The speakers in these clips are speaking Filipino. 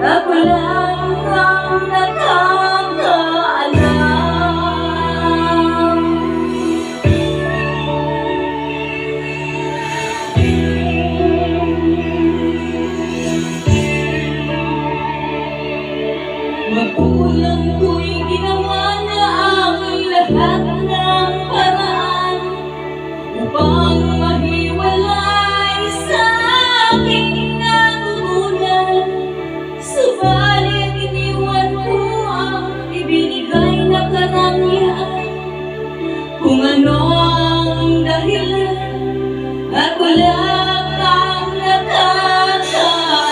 Ako lang ang nakakaalam. Magulang ko'y ginawa na ang lahat ng paraan upang mahiwalay sa aking nagugulan. Subalit iniwan ko ang ibinigay na karangyaan. Kung ano ang dahilan, ako lang ang nakakaalam.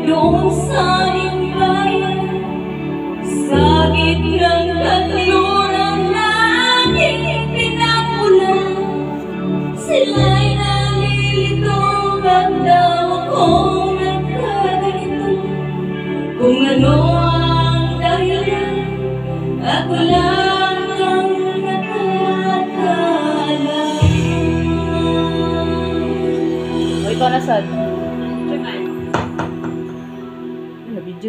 Doon sa imbayan, sa gitnang kanluran na aking pinakulan, sila'y nalilito, ba't daw ako nagkaganito? Kung ano ang dahilan, ako lang ang nakakaalam. O, ikaw na, Sad.